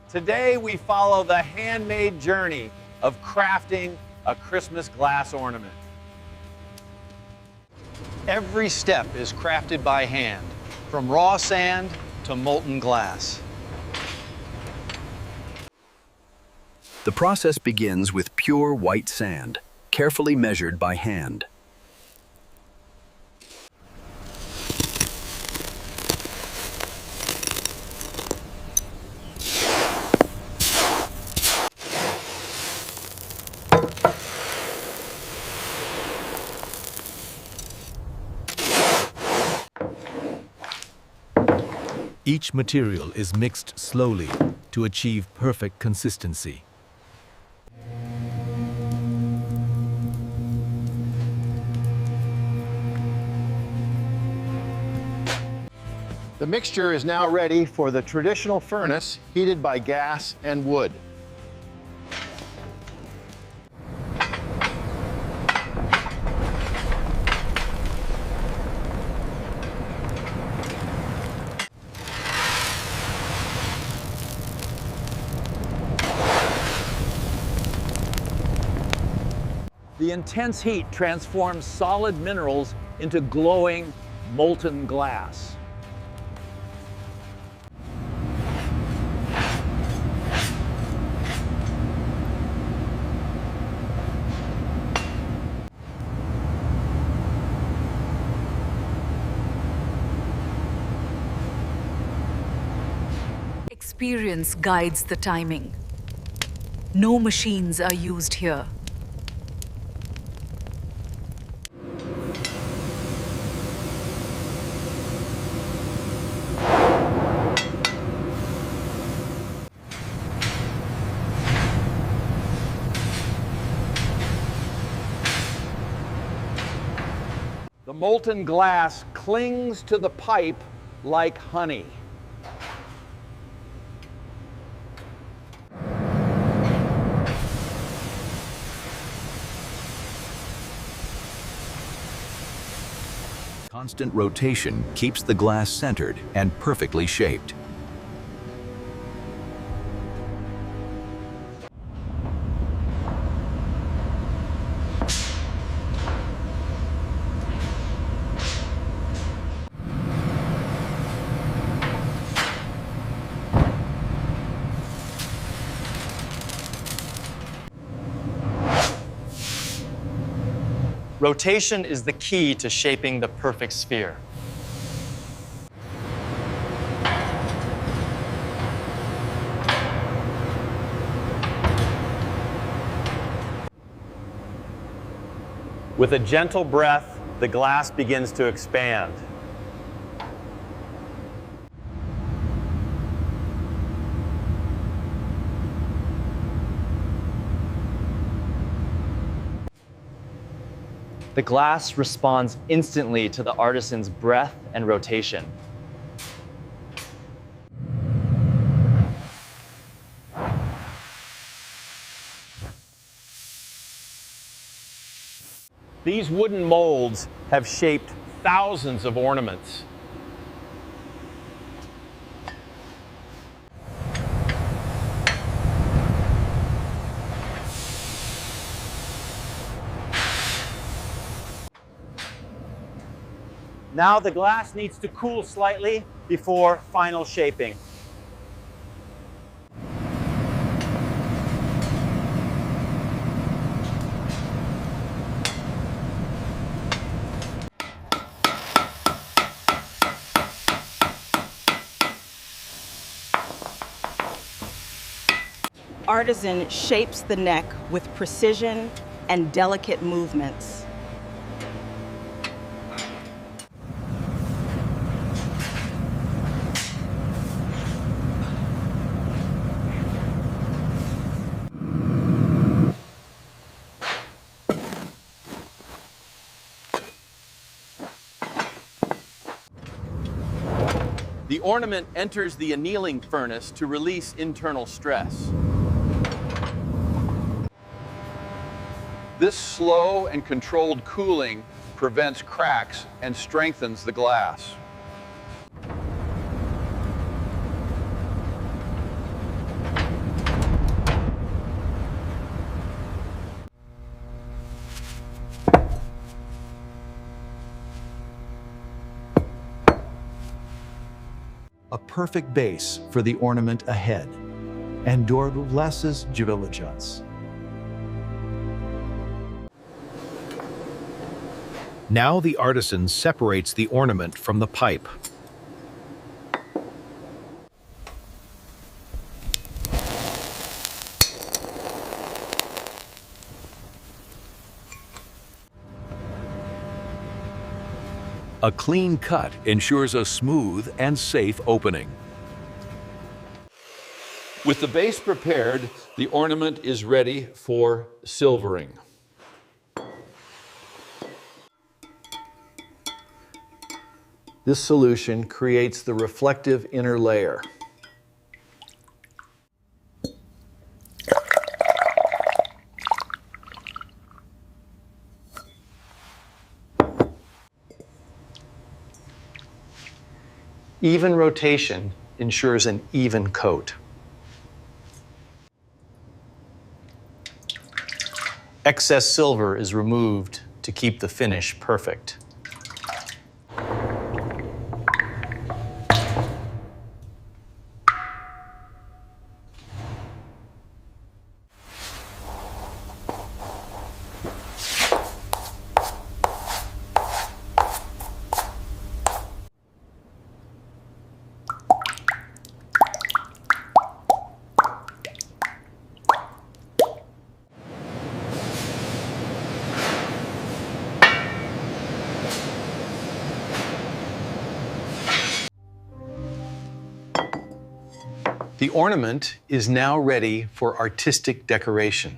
Today we follow the handmade journey of crafting a Christmas glass ornament. Every step is crafted by hand, from raw sand to molten glass. The process begins with pure white sand, carefully measured by hand. Each material is mixed slowly to achieve perfect consistency. The mixture is now ready for the traditional furnace heated by gas and wood. The intense heat transforms solid minerals into glowing, molten glass. Experience guides the timing. No machines are used here. The molten glass clings to the pipe like honey. Constant rotation keeps the glass centered and perfectly shaped. Rotation is the key to shaping the perfect sphere. With a gentle breath, the glass begins to expand. The glass responds instantly to the artisan's breath and rotation. These wooden molds have shaped thousands of ornaments. Now the glass needs to cool slightly before final shaping. Artisan shapes the neck with precision and delicate movements. The ornament enters the annealing furnace to release internal stress. This slow and controlled cooling prevents cracks and strengthens the glass. perfect base for the ornament ahead. And doğrulasız jivilacağız. Now the artisan separates the ornament from the pipe. A clean cut ensures a smooth and safe opening. With the base prepared, the ornament is ready for silvering. This solution creates the reflective inner layer. Even rotation ensures an even coat. Excess silver is removed to keep the finish perfect. The ornament is now ready for artistic decoration.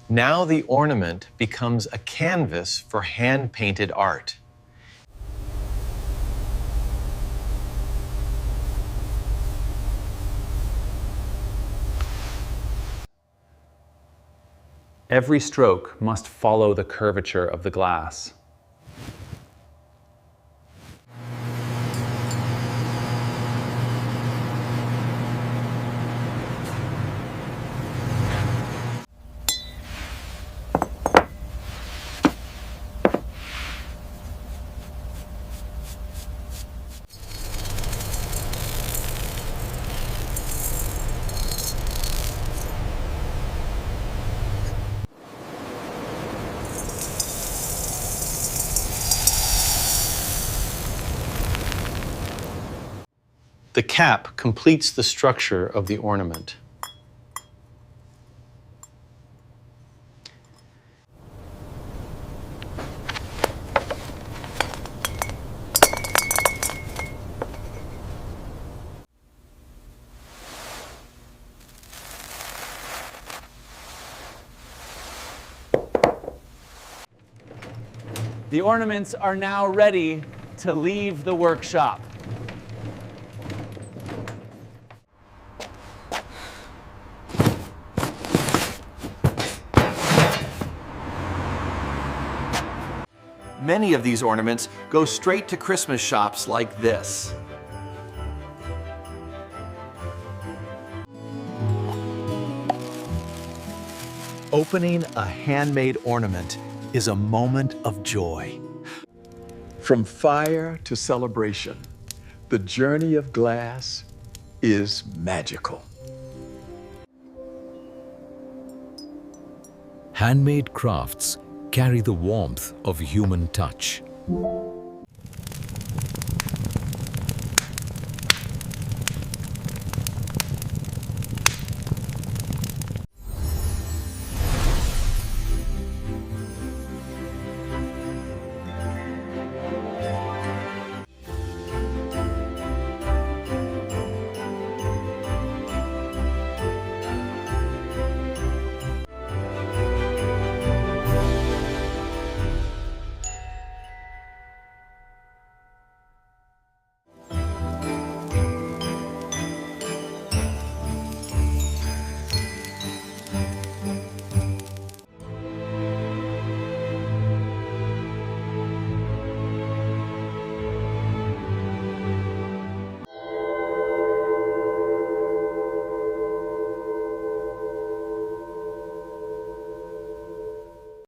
Now the ornament becomes a canvas for hand-painted art. Every stroke must follow the curvature of the glass. The cap completes the structure of the ornament. The ornaments are now ready to leave the workshop. Many of these ornaments go straight to Christmas shops like this. Opening a handmade ornament is a moment of joy. From fire to celebration, the journey of glass is magical. Handmade crafts carry the warmth of human touch.